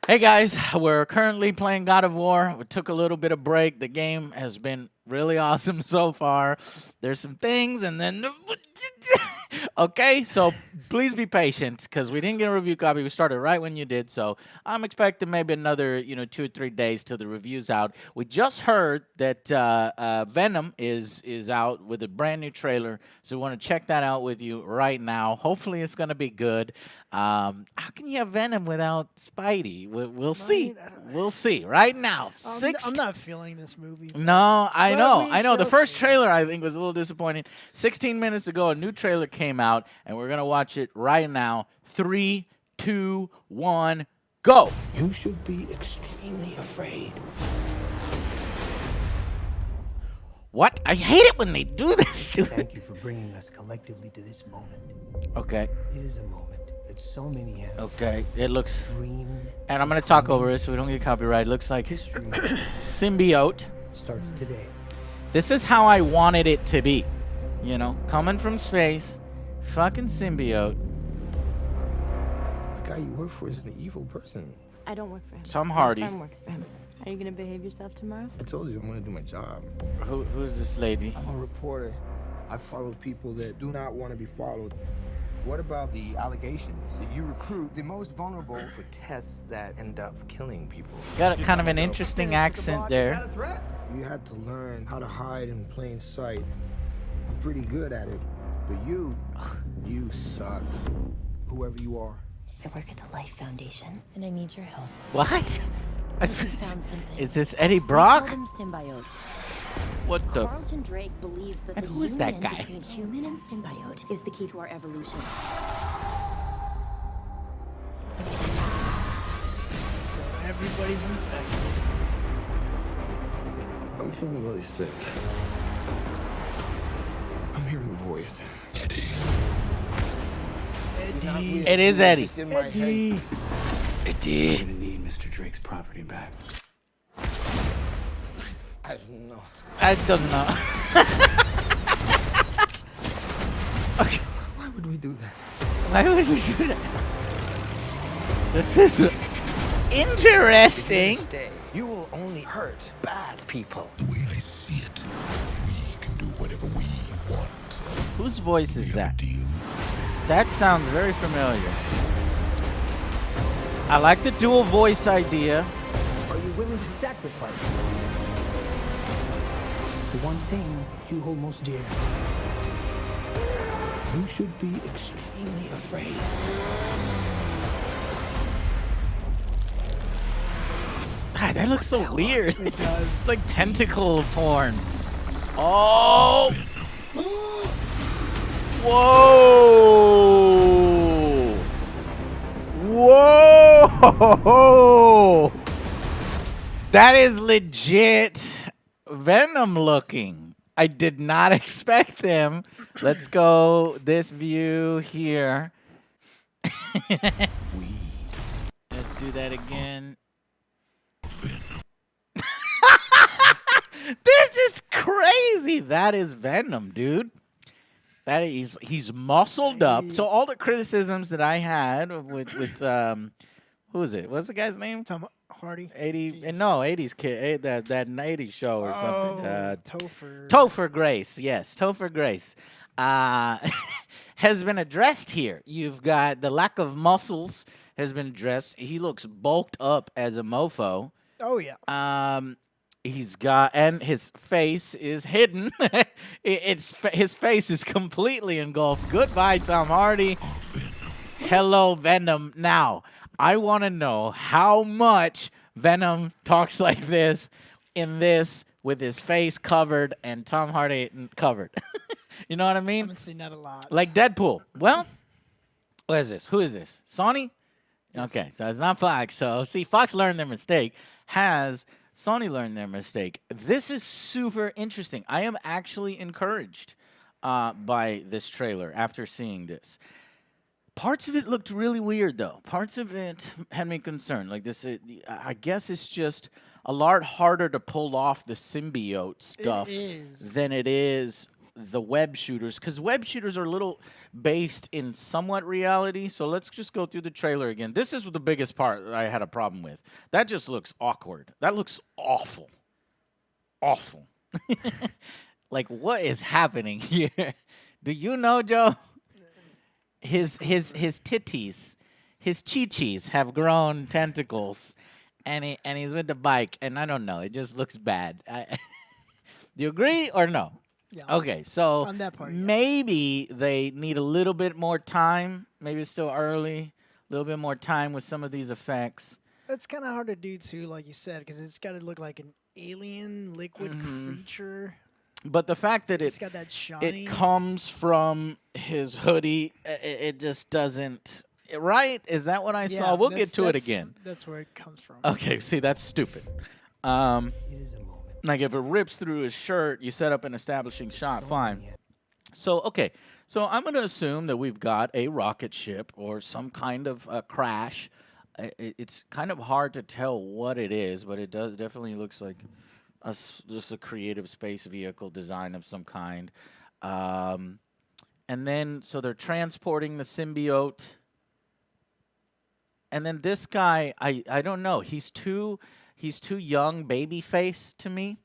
Hey guys, we're currently playing God of War. We took a little bit of break. The game has been really awesome so far. There's some things, and then okay. So please be patient because we didn't get a review copy. We started right when you did, so I'm expecting maybe another 2 or 3 days till the review's out. We just heard that Venom is out with a brand new trailer, so we want to check that out with you right now. Hopefully, it's gonna be good. How can you have Venom without Spidey? We'll see. We'll see. Right now, I'm not feeling this movie. No, I But know. we I know. The shall first see. trailer I think was a little disappointing. 16 minutes ago, a new trailer came out, and we're gonna watch it right now. 3, 2, 1, go. You should be extremely afraid. What? I hate it when they do this to me. Thank you for bringing us collectively to this moment. Okay. It is a moment that so many have Okay. It looks. dreamed. And I'm gonna talk over it so we don't get copyright. It looks like History symbiote. starts today. This is how I wanted it to be. Coming from space, fucking symbiote. The guy you work for is an evil person. I don't work for him. Tom My Hardy. friend works for him. Are you gonna behave yourself tomorrow? I told you I'm gonna do my job. Who is this lady? I'm a reporter. I follow people that do not want to be followed. What about the allegations that you recruit the most vulnerable for tests that end up killing people? Got kind of an interesting accent there. You had to learn how to hide in plain sight. I'm pretty good at it. But you suck. Whoever you are. I work at the Life Foundation, and I need your help. What? We found something. Is this Eddie We Brock? call them symbiotes. What the? Carlton Drake believes that And the who is that union guy? between human and symbiote is the key to our evolution. So everybody's infected. I'm feeling really sick. I'm hearing a voice. Eddie. It is Eddie. Just in my head. Eddie. Gonna need Mr. Drake's property back. I don't know. I don't know. Okay. Why would we do that? Why would we do that? This is interesting. Stay. You will only hurt bad people. The way I see it, we can do whatever we want. Whose voice is that? Deal? That sounds very familiar. I like the dual voice idea. Are you willing to sacrifice the one thing you hold most dear? You should be extremely afraid. God, that looks so weird. It does. It's like tentacle porn. Oh! Whoa! Whoa! That is legit Venom looking. I did not expect them. Let's go this view here. Let's do that again. This is crazy. That is Venom, dude. That is, he's muscled up. So all the criticisms that I had with who is it? What's the guy's name? Tom Hardy. 80s kid, that 80s show or something. Topher. Topher Grace, yes, Topher Grace, has been addressed here. You've got the lack of muscles has been addressed. He looks bulked up as a mofo. Oh yeah. He's got, and his face is hidden. His face is completely engulfed. Goodbye, Tom Hardy. Hello, Venom. Now, I want to know how much Venom talks like this in this with his face covered and Tom Hardy covered. You know what I I mean? haven't seen that a lot. Like Deadpool. Well, what is this? Who is this? Sony? Okay, so it's not Fox. So, see, Fox learned their mistake. Has Sony learned their mistake? This is super interesting. I am actually encouraged by this trailer after seeing this. Parts of it looked really weird, though. Parts of it had me concerned. Like this, I guess it's just a lot harder to pull off the symbiote stuff It is. than it is the web shooters, because web shooters are a little based in somewhat reality. So let's just go through the trailer again. This is the biggest part that I had a problem with. That just looks awkward. That looks awful. Awful. Like, what is happening here? Do you know, Joe? His titties, his chi-chis have grown tentacles, and he's with the bike, and I don't know. It just looks bad. Do you agree or no? Yeah. Okay, so On that part, yeah. maybe they need a little bit more time. Maybe it's still early. A little bit more time with some of these effects. It's kind of hard to do too, like you said, because it's got to look like an alien liquid creature. But the fact that It's got that shiny. it comes from his hoodie, it just doesn't. Right? Is that what I saw? We'll get to it again. That's where it comes from. Okay, see, that's stupid. Like if it rips through his shirt, you set up an establishing shot, fine. So, okay, so I'm going to assume that we've got a rocket ship or some kind of crash. It's kind of hard to tell what it is, but it definitely looks like just a creative space vehicle design of some kind. And then, so they're transporting the symbiote. And then this guy, I don't know. He's too young, baby face to me.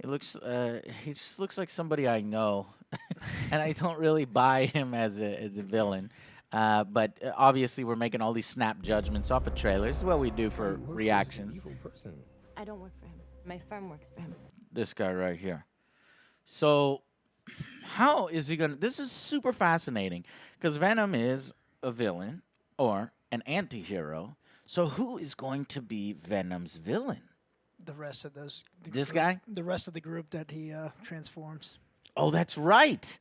He just looks like somebody I know, and I don't really buy him as a villain. But obviously, we're making all these snap judgments off of trailers. This is what we do for reactions. I don't work for him. My firm works for him. This guy right here. So, how is he gonna? This is super fascinating because Venom is a villain or an anti-hero. So who is going to be Venom's villain? The rest of those. This guy? The rest of the group that he transforms. Oh, that's right.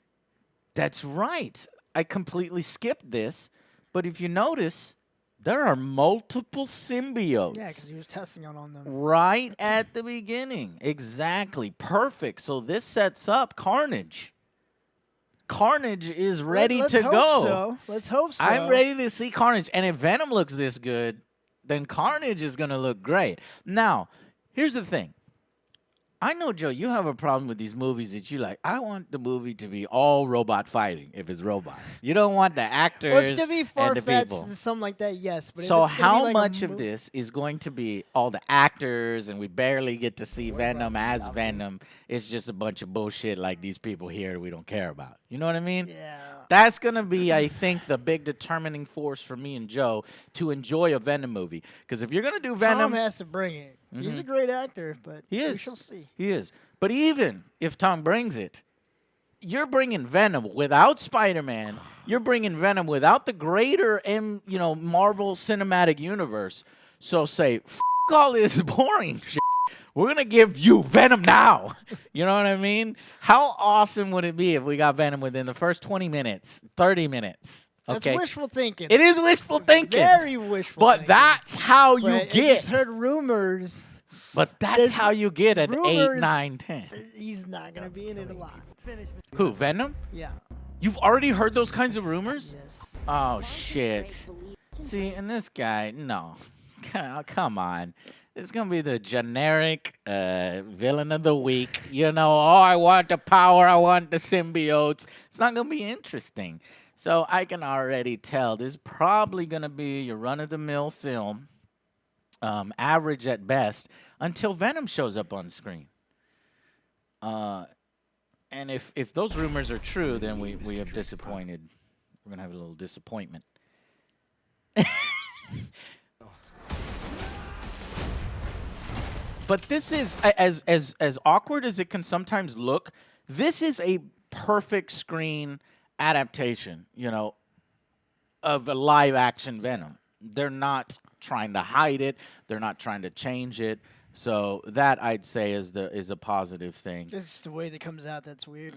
That's right. I completely skipped this. But if you notice, there are multiple symbiotes. Yeah, because he was testing on them. Right at the beginning. Exactly. Perfect. So this sets up Carnage. Carnage is ready Let's to hope go. So. Let's hope so. I'm ready to see Carnage. And if Venom looks this good, then Carnage is going to look great. Now, here's the thing. I know, Joe, you have a problem with these movies that you like. I want the movie to be all robot fighting if it's robots. You don't want the actors Well, it's going to be and the far-fetched people. and something like that, yes. But So if it's gonna how be like much of this is going to be all the actors and we barely get to see Venom as Venom? It's just a bunch of bullshit like these people here we don't care about. You know what I mean? Yeah. That's going to be, I think, the big determining force for me and Joe to enjoy a Venom movie. Because if you're going to do Venom... Tom has to bring it. He's a great actor, but He is. we shall see. He is. But even if Tom brings it, you're bringing Venom without Spider-Man. You're bringing Venom without the greater, Marvel Cinematic Universe. So say, f*** all this boring shit. We're going to give you Venom now. You know what I mean? How awesome would it be if we got Venom within the first 20 minutes, 30 minutes? That's Okay. wishful thinking. It is wishful thinking. Very wishful But thinking. that's how But you I get. just heard rumors. But that's There's how you get at 8, rumors 9, 10. He's not going to be in it a lot. Who, Venom? Yeah. You've already heard those kinds of rumors? Yes. Oh, shit. See, and this guy, no. Come on. It's going to be the generic villain of the week. You know, oh, I want the power. I want the symbiotes. It's not going to be interesting. So I can already tell this is probably going to be your run-of-the-mill film, average at best, until Venom shows up on screen. And if those rumors are true, then we have disappointed. We're going to have a little disappointment. But this is, as awkward as it can sometimes look, this is a perfect screen adaptation, of a live-action Venom. They're not trying to hide it. They're not trying to change it. So that, I'd say, is a positive thing. It's the way that comes out that's weird.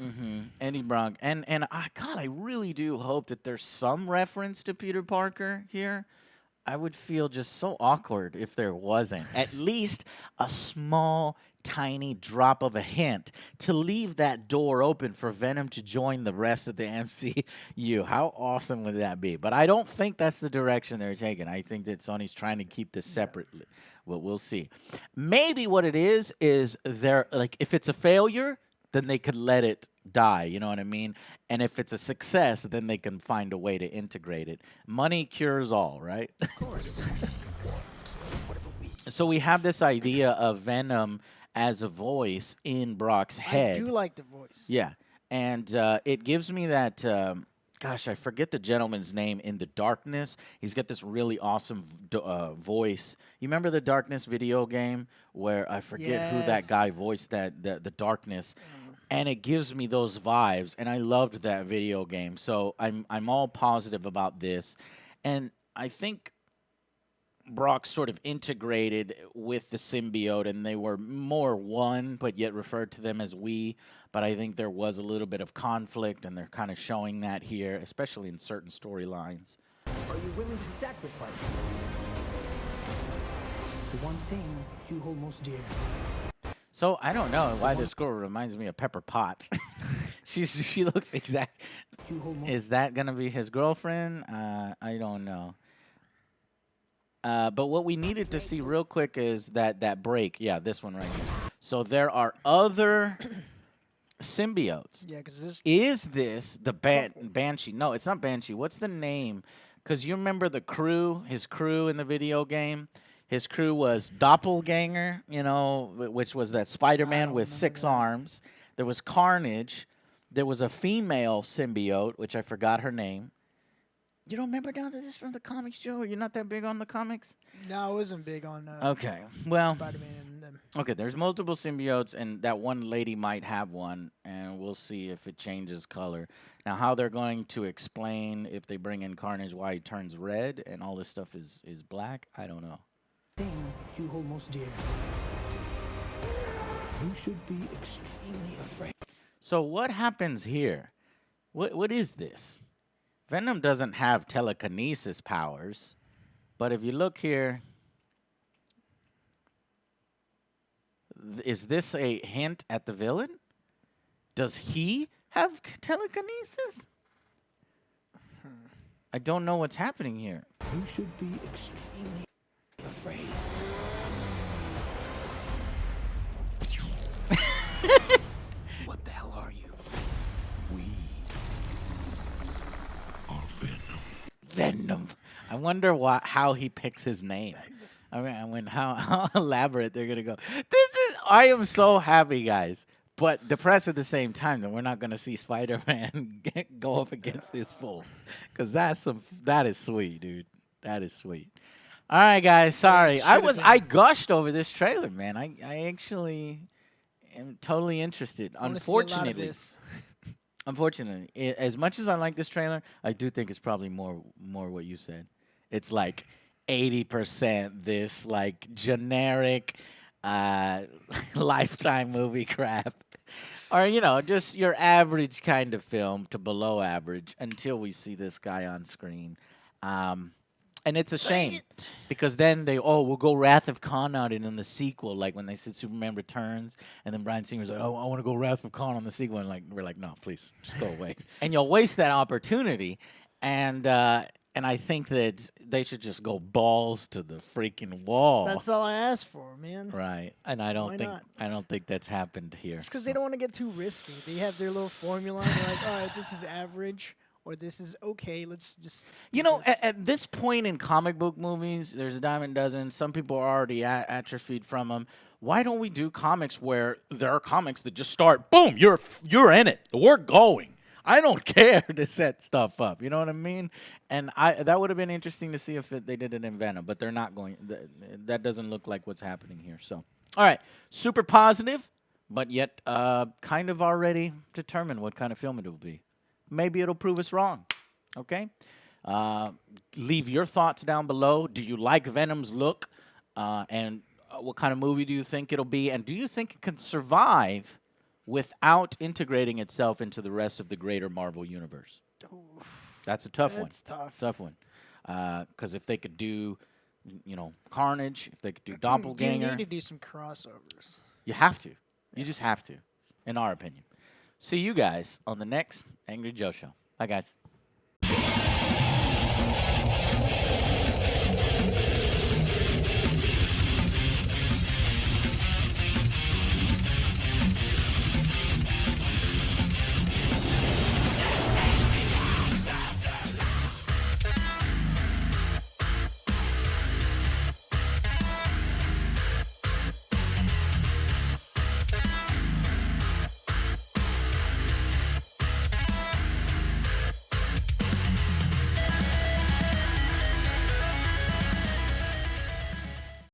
Eddie Brock. And I really do hope that there's some reference to Peter Parker here. I would feel just so awkward if there wasn't. At least a small, tiny drop of a hint to leave that door open for Venom to join the rest of the MCU. How awesome would that be? But I don't think that's the direction they're taking. I think that Sony's trying to keep this separately. Well, we'll see. Maybe what it is they're like, if it's a failure, then they could let it die. You know what I mean? And if it's a success, then they can find a way to integrate it. Money cures all, right? Of course. So we have this idea of Venom as a voice in Brock's head. I do like the voice. Yeah, and it gives me that. Gosh, I forget the gentleman's name in the Darkness. He's got this really awesome voice. You remember the Darkness video game where I forget who that Yes. guy voiced the Darkness, and it gives me those vibes. And I loved that video game, so I'm all positive about this, and I think Brock sort of integrated with the symbiote, and they were more one, but yet referred to them as we. But I think there was a little bit of conflict, and they're kind of showing that here, especially in certain storylines. Are you willing to sacrifice the one thing you hold most dear? So I don't know why this girl reminds me of Pepper Potts. She looks exact. You hold most. Is that gonna be his girlfriend? I don't know. But what we needed to see real quick is that break. Yeah, this one right here. So there are other symbiotes. Yeah, because this. Is this the Banshee? No, it's not Banshee. What's the name? Because you remember the crew, his crew in the video game? His crew was Doppelganger, you know, which was that Spider-Man with 6 arms. There was Carnage. There was a female symbiote, which I forgot her name. You don't remember none of this from the comics, Joe? You're not that big on the comics? No, I wasn't big on Okay, well, Spider-Man and them. okay, there's multiple symbiotes, and that one lady might have one, and we'll see if it changes color. Now, how they're going to explain if they bring in Carnage why he turns red and all this stuff is black, I don't know. Thing you hold most dear. You should be extremely afraid. So what happens here? What is this? Venom doesn't have telekinesis powers, but if you look here, is this a hint at the villain? Does he have telekinesis? I don't know what's happening here. You should be extremely afraid. What the hell are you? We are Venom. Venom. I wonder how he picks his name. I mean, how elaborate they're gonna go. I am so happy, guys, but depressed at the same time that we're not gonna see Spider-Man go up against this fool, because that is sweet, dude. That is sweet. All right, guys. Sorry, I gushed over this trailer, man. I actually am totally interested. I wanna see a lot of Unfortunately. this. Unfortunately, as much as I like this trailer, I do think it's probably more what you said. It's like 80% this like generic Lifetime movie crap, or just your average kind of film to below average until we see this guy on screen. And it's a shame because then we'll go Wrath of Khan on it in the sequel, like when they said Superman Returns, and then Bryan Singer's like, oh, I want to go Wrath of Khan on the sequel, and we're like, no, please, just go away. And you'll waste that opportunity, and I think that they should just go balls to the freaking wall. That's all I asked for, man. Right, and I Why not? don't think that's happened here. It's because they don't want to get too risky. They have their little formula. They're like, all right, this is average, or this is okay. Let's just. do this." At this point in comic book movies, there's a dime a dozen. Some people are already atrophied from them. Why don't we do comics where there are comics that just start, boom, you're in it. We're going. I don't care to set stuff up. You know what I mean? And that would have been interesting to see if they did it in Venom, but they're not going. That doesn't look like what's happening here. So, all right, super positive, but yet kind of already determined what kind of film it will be. Maybe it'll prove us wrong. Okay? Leave your thoughts down below. Do you like Venom's look? And what kind of movie do you think it'll be? And do you think it can survive without integrating itself into the rest of the greater Marvel universe? That's a tough one. That's tough. Tough one. Because if they could do, Carnage, if they could do Doppelganger, You need to do some crossovers. you have to. You just have to, in our opinion. See you guys on the next Angry Joe Show. Bye, guys.